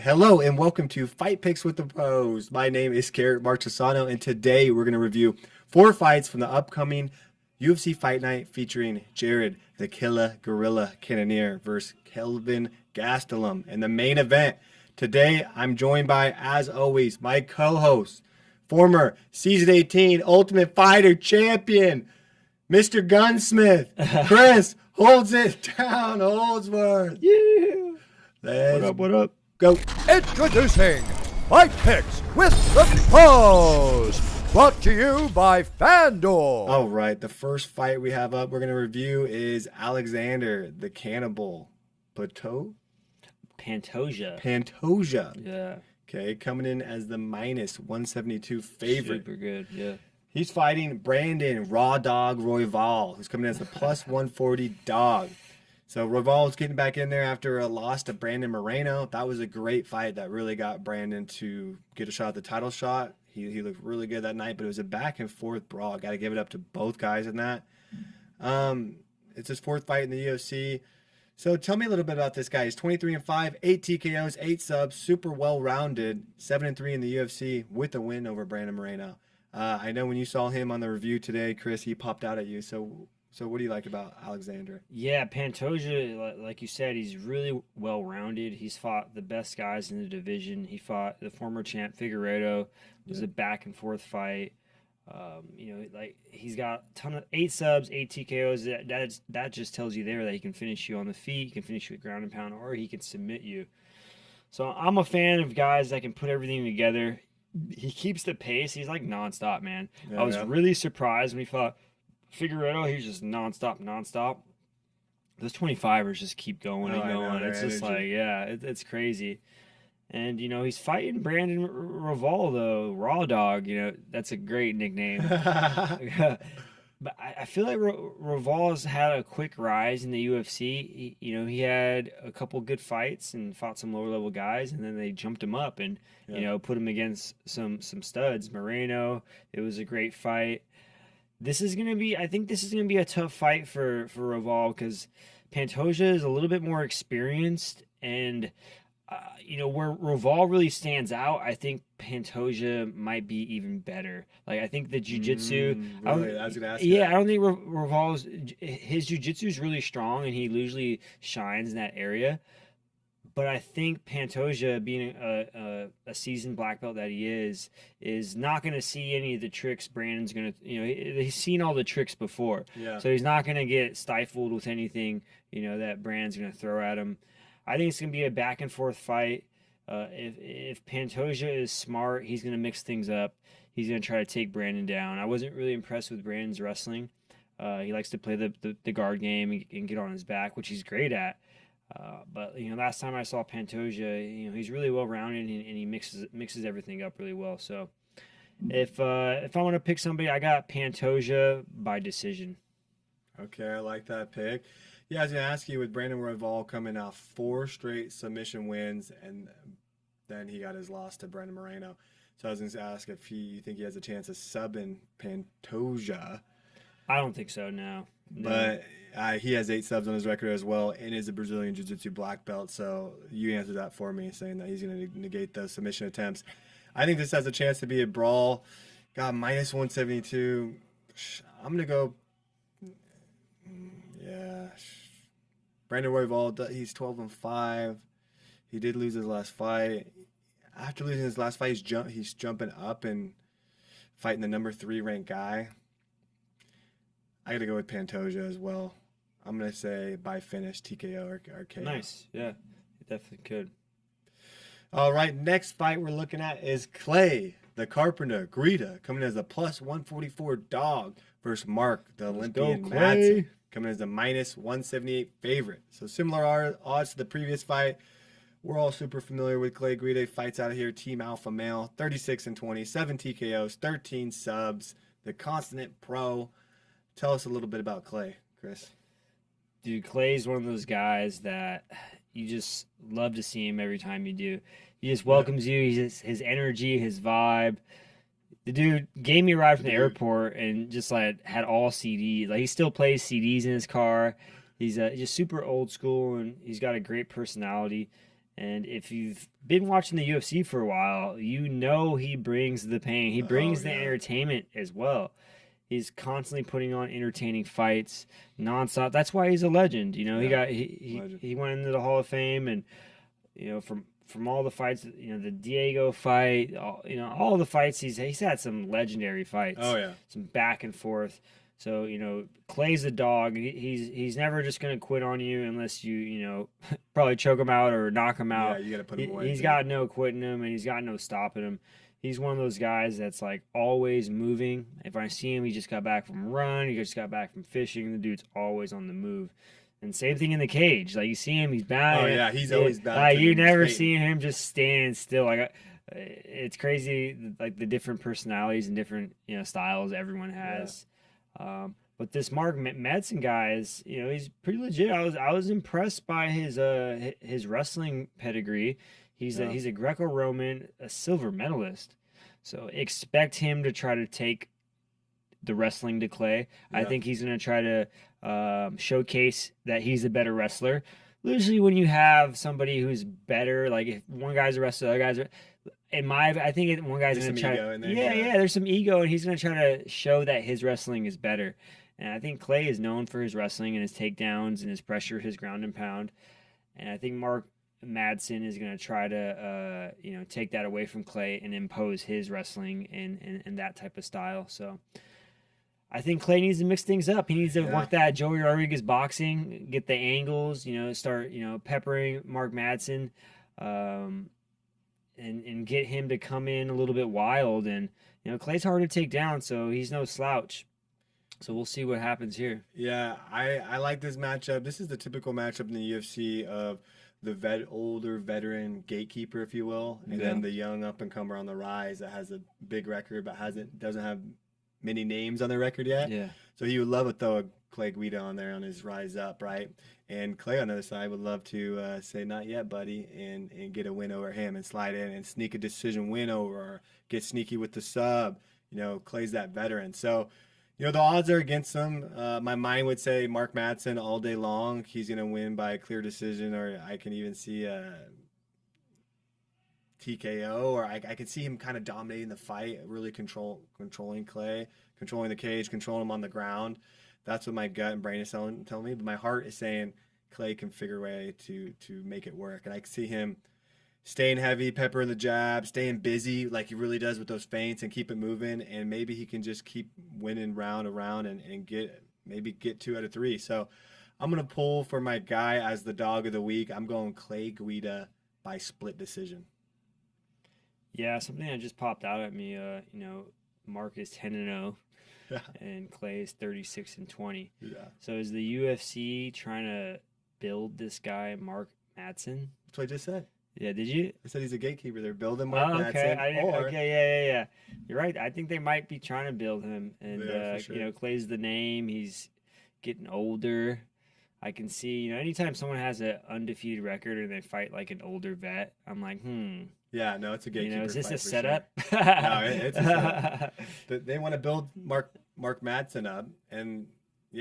Hello and welcome to Fight Picks with the Pros. My name is Garrett Marchesano, and today we're going to review 4 fights from the upcoming UFC Fight Night featuring Jared the Killa Gorilla Cannonier versus Kelvin Gastelum. And the main event today, I'm joined by, as always, my co-host, former Season 18 Ultimate Fighter champion, Mr. Gunsmith, Chris Holds It Down, Holdsworth. Yeah. What up? Go. Introducing Fight Picks with the Pros, brought to you by FanDuel. All right, the first fight we have up, we're going to review is Alexander the Cannibal Pantoja. Yeah. Okay, coming in as the minus 172 favorite. Super good, yeah. He's fighting Brandon Raw Dog Royval, who's coming in as the plus 140 dog. So Royval's getting back in there after a loss to Brandon Moreno. That was a great fight that really got Brandon to get a shot at the title shot. He looked really good that night, but it was a back and forth brawl. Got to give it up to both guys in that. It's his 4th fight in the UFC. So tell me a little bit about this guy. He's 23-5, 8 TKOs, 8 subs, super well-rounded, 7-3 in the UFC with a win over Brandon Moreno. I know when you saw him on the review today, Chris, he popped out at you. So what do you like about Alexander? Yeah, Pantoja, like you said, he's really well-rounded. He's fought the best guys in the division. He fought the former champ Figueiredo. It was a back-and-forth fight. He's got a ton of 8 subs, 8 TKOs. That just tells you there that he can finish you on the feet, he can finish you with ground and pound, or he can submit you. So I'm a fan of guys that can put everything together. He keeps the pace. He's like nonstop, man. Yeah, I was really surprised when he fought Figueiredo. He's just nonstop. Those 25ers just keep going and going. It's just like, it's crazy. And, he's fighting Brandon Royval, though. Raw Dog, that's a great nickname. But I feel like Royval's had a quick rise in the UFC. He had a couple good fights and fought some lower-level guys, and then they jumped him up and, put him against some studs. Moreno, it was a great fight. I think this is going to be a tough fight for Royval because Pantoja is a little bit more experienced, and where Royval really stands out, I think Pantoja might be even better. Like, I think the jiu-jitsu... Really? I was going to ask you that. I don't think Royval's... His jiu-jitsu is really strong, and he usually shines in that area. But I think Pantoja, being a seasoned black belt that he is not going to see any of the tricks Brandon's going to... he's seen all the tricks before. Yeah. So he's not going to get stifled with anything, that Brandon's going to throw at him. I think it's going to be a back-and-forth fight. If Pantoja is smart, he's going to mix things up. He's going to try to take Brandon down. I wasn't really impressed with Brandon's wrestling. He likes to play the guard game and get on his back, which he's great at. But last time I saw Pantoja, he's really well-rounded and he mixes everything up really well. So if I want to pick somebody, I got Pantoja by decision. Okay, I like that pick. Yeah, I was going to ask you, with Brandon Royval coming off 4 straight submission wins, and then he got his loss to Brandon Moreno. So I was going to ask if you think he has a chance of subbing Pantoja. I don't think so, no. But he has 8 subs on his record as well, and is a Brazilian Jiu-Jitsu black belt. So you answered that for me, saying that he's going to negate those submission attempts. I think this has a chance to be a brawl. Got minus 172. I'm going to go... Yeah, Brandon Royval, he's 12-5. He did lose his last fight. After losing his last fight, he's jumping up and fighting the number 3 ranked guy. I got to go with Pantoja as well. I'm going to say by finish, TKO or KO. Nice, yeah, it definitely could. All right, next fight we're looking at is Clay, the Carpenter, Guida, coming as a plus 144 dog versus Mark, the Olympian, Madsen, coming as a minus 178 favorite. So similar odds to the previous fight. We're all super familiar with Clay Guida. Fights out of here, Team Alpha Male, 36-20, 7 TKOs, 13 subs, the consummate pro. Tell us a little bit about Clay, Chris. Dude, Clay's one of those guys that you just love to see him every time you do. He just welcomes you. His energy, his vibe. The dude gave me a ride from the airport and just like had all CDs. Like, he still plays CDs in his car. He's just super old school, and he's got a great personality. And if you've been watching the UFC for a while, you know he brings the pain. He brings the entertainment as well. He's constantly putting on entertaining fights nonstop. That's why he's a legend. You know, he went into the Hall of Fame, and you know, from all the fights, you know, the Diego fight, all the fights he's had some legendary fights. Oh yeah, some back and forth. So, you know, Clay's the dog. He's never just going to quit on you unless you probably choke him out or knock him out. Yeah, you got to put him away. He's got no quitting him, and he's got no stopping him. He's one of those guys that's like always moving. If I see him, he just got back from a run. He just got back from fishing. The dude's always on the move. And same thing in the cage. Like you see him, he's bound. Oh yeah, he's always bound. You never see him just standing still. Like it's crazy, like the different personalities and different styles everyone has. Yeah. But this Mark Madsen guy is, he's pretty legit. I was impressed by his wrestling pedigree. He's a Greco-Roman, a silver medalist. So expect him to try to take the wrestling to Clay. Yeah. I think he's going to try to showcase that he's a better wrestler. Usually when you have somebody who's better, like if one guy's a wrestler, the other guy's I think one guy's going to try to, there's some ego, and he's going to try to show that his wrestling is better. And I think Clay is known for his wrestling and his takedowns and his pressure, his ground and pound. And I think Mark Madsen is going to try to, take that away from Clay and impose his wrestling and that type of style. So I think Clay needs to mix things up. He needs to work that Joey Rodriguez boxing, get the angles, start, peppering Mark Madsen, and get him to come in a little bit wild. And, Clay's hard to take down, so he's no slouch. So we'll see what happens here. Yeah, I like this matchup. This is the typical matchup in the UFC of the older veteran gatekeeper, if you will, and then the young up-and-comer on the rise that has a big record but doesn't have many names on their record yet. Yeah. So he would love to throw a Clay Guida on there on his rise up, right? And Clay on the other side would love to say, not yet, buddy, and get a win over him and slide in and sneak a decision win over or get sneaky with the sub. Clay's that veteran. So, the odds are against him. My mind would say Mark Madsen all day long. He's going to win by a clear decision, or I can even see a TKO, or I can see him kind of dominating the fight, really controlling Clay, controlling the cage, controlling him on the ground. That's what my gut and brain is telling me. But my heart is saying Clay can figure a way to make it work. And I can see him staying heavy, peppering the jab, staying busy like he really does with those feints and keep it moving. And maybe he can just keep winning round around and get 2 out of 3. So I'm going to pull for my guy as the dog of the week. I'm going Clay Guida by split decision. Yeah, something that just popped out at me, Mark is 10-0 and Clay is 36-20. Yeah. So is the UFC trying to build this guy, Mark Madsen? That's what I just said. Yeah, did you? I said he's a gatekeeper. They're building Mark Madsen. Madsen. Yeah. You're right. I think they might be trying to build him. And, for sure. Clay's the name. He's getting older. I can see, anytime someone has an undefeated record and they fight like an older vet, I'm like, Yeah, no, it's a gatekeeper. Is this fight a for setup? Sure. No, it's a setup. They want to build Mark Madsen up, and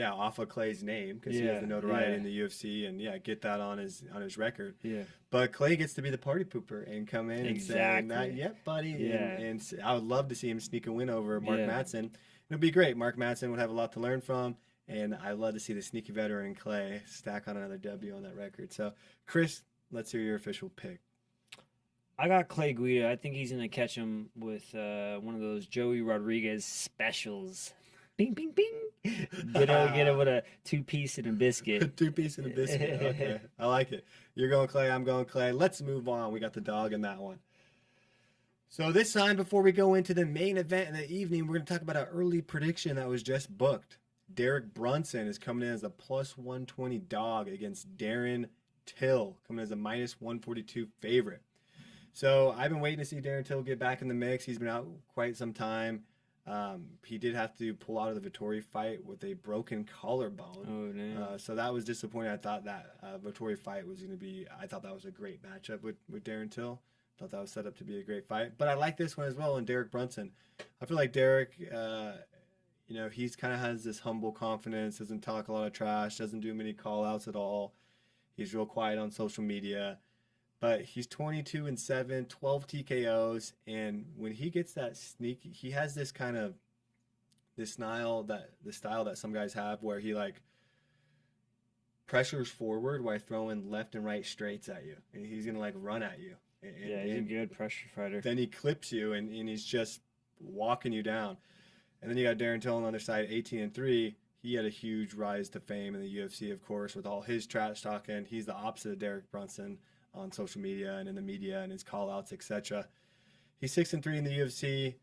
off of Clay's name because he has the notoriety in the UFC, and get that on his record. Yeah. But Clay gets to be the party pooper and come in and say, "Not yet, buddy." Yeah. And I would love to see him sneak a win over Mark Madsen. It'd be great. Mark Madsen would have a lot to learn from. And I'd love to see the sneaky veteran Clay stack on another W on that record. So, Chris, let's hear your official pick. I got Clay Guida. I think he's going to catch him with one of those Joey Rodriguez specials. Bing, bing, bing. Get him with a 2-piece and a biscuit. 2-piece and a biscuit. Okay. I like it. You're going Clay. I'm going Clay. Let's move on. We got the dog in that one. So this time, before we go into the main event in the evening, we're going to talk about an early prediction that was just booked. Derek Brunson is coming in as a plus 120 dog against Darren Till, coming in as a minus 142 favorite. So I've been waiting to see Darren Till get back in the mix. He's been out quite some time. He did have to pull out of the Vettori fight with a broken collarbone. Oh, no. So that was disappointing. I thought that Vettori fight was going to be, I thought that was a great matchup with Darren Till. Thought that was set up to be a great fight. But I like this one as well in Derek Brunson. I feel like Derek... he's kind of has this humble confidence, doesn't talk a lot of trash, doesn't do many call outs at all. He's real quiet on social media, But he's 22-7, 12 TKOs, and when he gets that sneaky, he has this kind of the style that some guys have where he like pressures forward while throwing left and right straights at you, and he's gonna like run at you. Yeah, he's a good pressure fighter. Then he clips you, and he's just walking you down. And then you got Darren Till on the other side, 18-3. He had a huge rise to fame in the UFC, of course, with all his trash talking. He's the opposite of Derek Brunson on social media and in the media and his call-outs, etc. He's 6-3 in the UFC.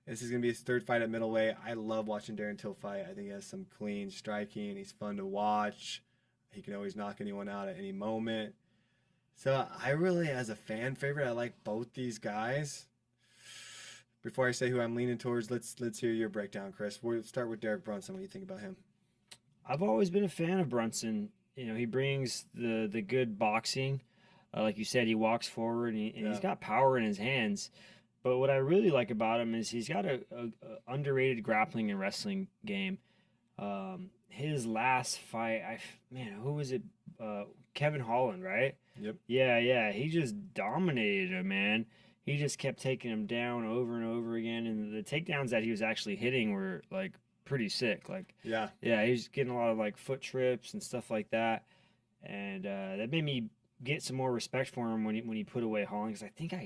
This is going to be his third fight at middleweight. I love watching Darren Till fight. I think he has some clean striking. He's fun to watch. He can always knock anyone out at any moment. So I really, as a fan favorite, I like both these guys. Before I say who I'm leaning towards, let's hear your breakdown, Chris. We'll start with Derek Brunson. What do you think about him? I've always been a fan of Brunson. You know, he brings the good boxing. Like you said, he walks forward, and he's got power in his hands. But what I really like about him is he's got a underrated grappling and wrestling game. His last fight, who was it? Kevin Holland, right? Yep. Yeah. He just dominated him, man. He just kept taking him down over and over again, and the takedowns that he was actually hitting were like pretty sick. Like, yeah, he was getting a lot of like foot trips and stuff like that, and that made me get some more respect for him when he put away Holland, because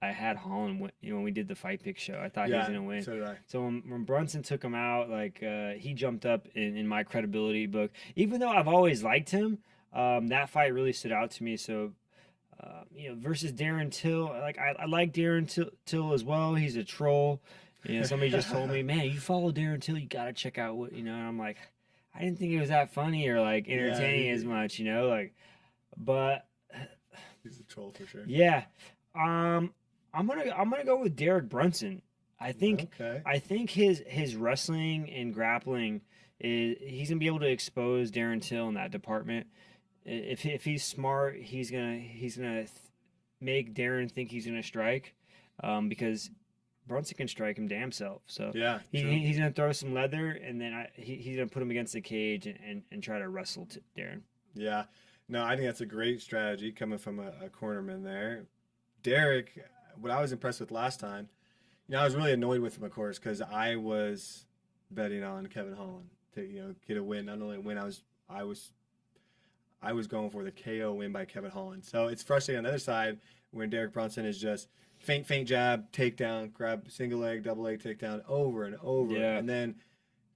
I had Holland when we did the Fight Pick show. I thought he was gonna win. So did I. So when Brunson took him out, like he jumped up in my credibility book. Even though I've always liked him, that fight really stood out to me. So versus Darren Till, like I like Darren Till as well. He's a troll. Somebody just told me, man, you follow Darren Till, you gotta check out what and I'm like, I didn't think it was that funny or like entertaining as much, but he's a troll for sure. Yeah. I'm gonna go with Derek Brunson. I think his wrestling and grappling he's gonna be able to expose Darren Till in that department. If he's smart, he's gonna make Darren think he's gonna strike, because Brunson can strike him damn self. So he's gonna throw some leather, and then he's gonna put him against the cage and try to wrestle to Darren. Yeah, no, I think that's a great strategy coming from a cornerman there. Derek, what I was impressed with last time, I was really annoyed with him, of course, because I was betting on Kevin Holland to get a win. Not only a win, I was going for the KO win by Kevin Holland. So it's frustrating on the other side when Derek Brunson is just feint jab, takedown, grab single leg, double leg takedown over and over. Yeah. And then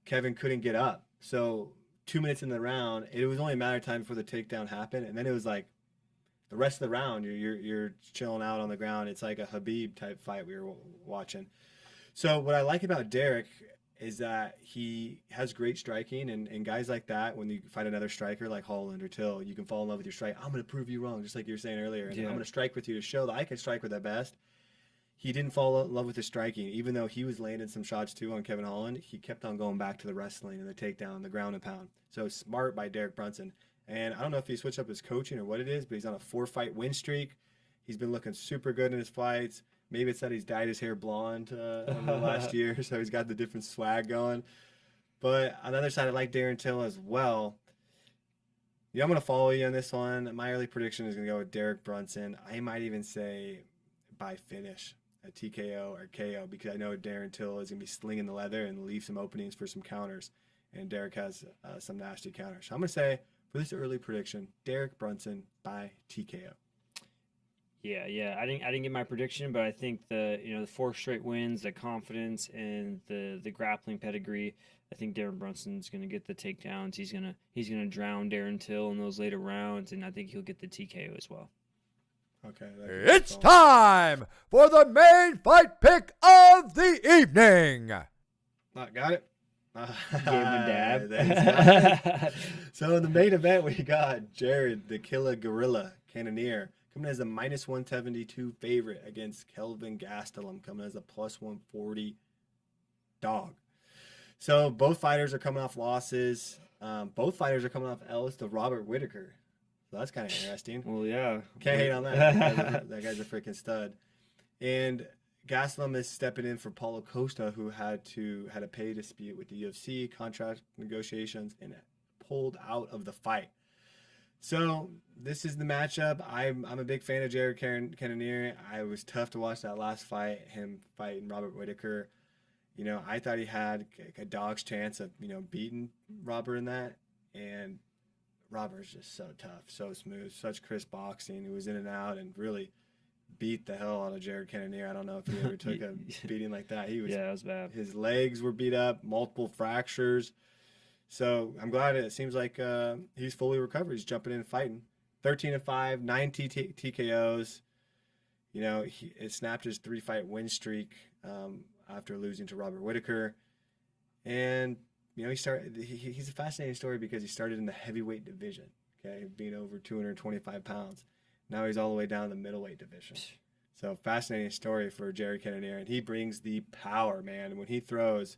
Kevin couldn't get up. So 2 minutes in the round, it was only a matter of time before the takedown happened. And then it was like the rest of the round, you're chilling out on the ground. It's like a Habib type fight we were watching. So what I like about Derek is that he has great striking, and guys like that, when you fight another striker like Holland or Till, you can fall in love with your strike. I'm going to prove you wrong, just like you were saying earlier. And I'm going to strike with you to show that I can strike with the best. He didn't fall in love with his striking. Even though he was landing some shots too on Kevin Holland, he kept on going back to the wrestling and the takedown, the ground and pound. So smart by Derek Brunson. And I don't know if he switched up his coaching or what it is, but he's on a 4-fight win streak. He's been looking super good in his fights. Maybe it's that he's dyed his hair blonde in the last year, so he's got the different swag going. But on the other side, I like Darren Till as well. I'm going to follow you on this one. My early prediction is going to go with Derek Brunson. I might even say by finish, a TKO or KO, because I know Darren Till is going to be slinging the leather and leave some openings for some counters. And Derek has some nasty counters. So I'm going to say, for this early prediction, Derek Brunson by TKO. Yeah. I didn't get my prediction, but I think the 4 straight wins, the confidence, and the grappling pedigree. I think Darren Brunson's gonna get the takedowns. He's gonna drown Darren Till in those later rounds, and I think he'll get the TKO as well. Okay. It's time for the main fight pick of the evening. Got it. Gave him a dab. So in the main event, we got Jared, the Killa Gorilla, Cannonier, coming as a -172 favorite against Kelvin Gastelum, coming as a +140 Dawg. So both fighters are coming off losses. Both fighters are coming off L's to Robert Whitaker. So that's kind of interesting. Well, yeah. Can't hate on that. That guy's a freaking stud. And Gastelum is stepping in for Paulo Costa, who had a pay dispute with the UFC, contract negotiations, and pulled out of the fight. So this is the matchup. I'm a big fan of Jared Cannonier. I was tough to watch that last fight, him fighting Robert Whitaker. You know, I thought he had a dog's chance of, you know, beating Robert in that. And Robert's just so tough, so smooth, such crisp boxing. He was in and out and really beat the hell out of Jared Cannonier. I don't know if he ever took a beating like that. He was, yeah, it was bad. His legs were beat up, multiple fractures. So I'm glad it seems like he's fully recovered. He's jumping in and fighting. 13-5, 9 TKOs. You know, it snapped his 3-fight win streak after losing to Robert Whitaker. And, you know, he's a fascinating story because he started in the heavyweight division, okay, being over 225 pounds. Now he's all the way down in the middleweight division. So fascinating story for Jared Cannonier. And he brings the power, man. And when he throws,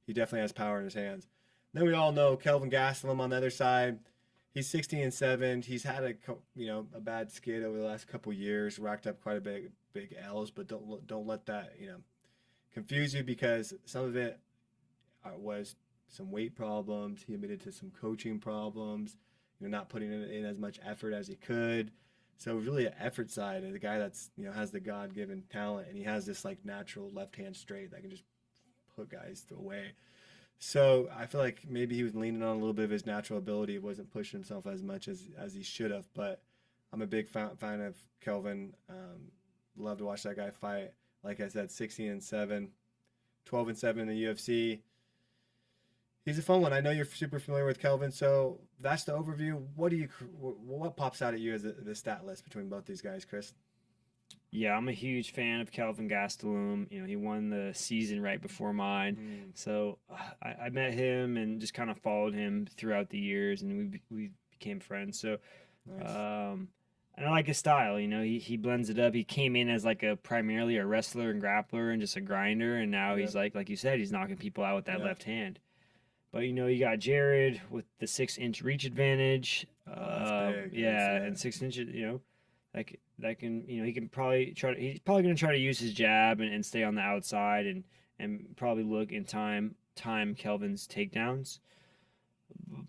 he definitely has power in his hands. Then we all know Kelvin Gastelum on the other side. He's 16-7. He's had a bad skid over the last couple years, racked up quite a big L's, but don't let that, you know, confuse you, because some of it was some weight problems. He admitted to some coaching problems, you know, not putting in as much effort as he could. So really an effort side, and the guy that's, you know, has the God-given talent, and he has this like natural left-hand straight that can just put guys away. So I feel like maybe he was leaning on a little bit of his natural ability. He wasn't pushing himself as much as he should have. But I'm a big fan of Kelvin. Love to watch that guy fight. Like I said, 16-7, 12-7 in the UFC. He's a fun one. I know you're super familiar with Kelvin, so that's the overview. What pops out at you as the stat list between both these guys, Chris? Yeah, I'm a huge fan of Kelvin Gastelum. You know, he won the season right before mine. So I met him and just kind of followed him throughout the years, and we became friends. So, nice. And I like his style. You know, he blends it up. He came in as like primarily a wrestler and grappler and just a grinder, and now he's like you said, he's knocking people out with that left hand. But, you know, you got Jared with the 6-inch reach advantage. That's big. And 6 inches, you know. That can, you know, he's probably going to try to use his jab and stay on the outside and probably look in time Kelvin's takedowns.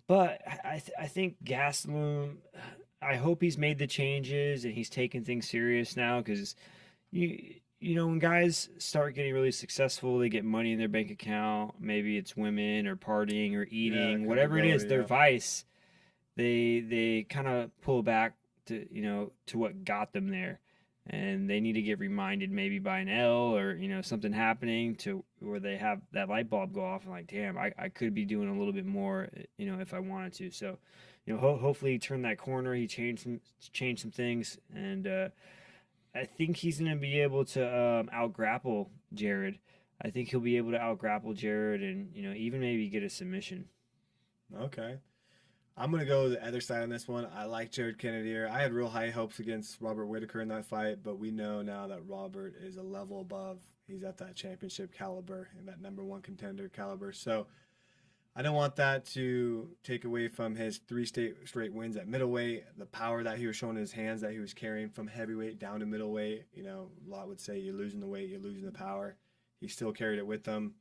But I think Gastelum, I hope he's made the changes and he's taking things serious now, because you know, when guys start getting really successful, they get money in their bank account. Maybe it's women or partying or eating, whatever it is, their vice. They kind of pull back to, you know, to what got them there, and they need to get reminded maybe by an L or, you know, something happening to where they have that light bulb go off and like, damn, I could be doing a little bit more, you know, if I wanted to. So, you know, hopefully he turned that corner. He changed some things, and I think he's going to be able to out-grapple Jared. I think he'll be able to out-grapple Jared and, you know, even maybe get a submission. Okay. I'm going to go the other side on this one. I like Jared Cannonier. I had real high hopes against Robert Whitaker in that fight, but we know now that Robert is a level above. He's at that championship caliber and that #1 contender caliber. So I don't want that to take away from his 3 straight wins at middleweight, the power that he was showing in his hands that he was carrying from heavyweight down to middleweight. You know, a lot would say you're losing the weight, you're losing the power. He still carried it with him.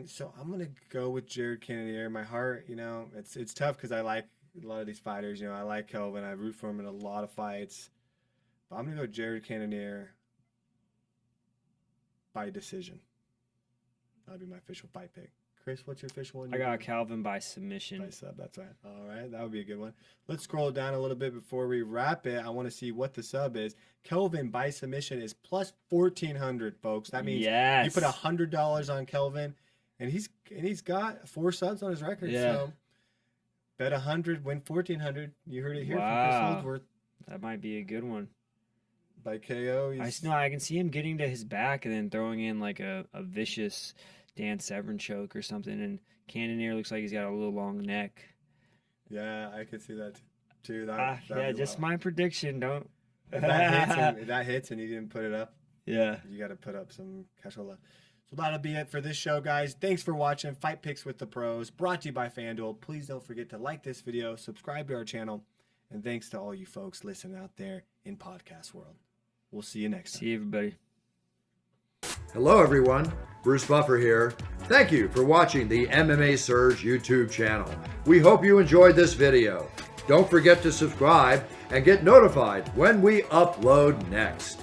So I'm going to go with Jared Cannonier. My heart, you know, it's tough because I like a lot of these fighters. You know, I like Kelvin. I root for him in a lot of fights. But I'm going to go Jared Cannonier by decision. That'll be my official fight pick. Chris, what's your official one? I got Kelvin by submission. By sub, that's right. All right, that would be a good one. Let's scroll down a little bit before we wrap it. I want to see what the sub is. Kelvin by submission is plus 1,400, folks. That means you put $100 on Kelvin, and he's got 4 subs on his record. Yeah. So bet 100, win 1,400. You heard it here from Chris Holdsworth. That might be a good one. By KO. I can see him getting to his back and then throwing in like a vicious Dan Severn choke or something, and Cannonier looks like he's got a little long neck. Yeah, I could see that too. Just my prediction. Don't. If that hits and he didn't put it up. Yeah, you got to put up some cashola. So that'll be it for this show, guys. Thanks for watching Fight Picks with the Pros, brought to you by FanDuel. Please don't forget to like this video, subscribe to our channel, and thanks to all you folks listening out there in podcast world. We'll see you next time. See you, everybody. Hello everyone, Bruce Buffer here. Thank you for watching the MMA Surge YouTube channel. We hope you enjoyed this video. Don't forget to subscribe and get notified when we upload next.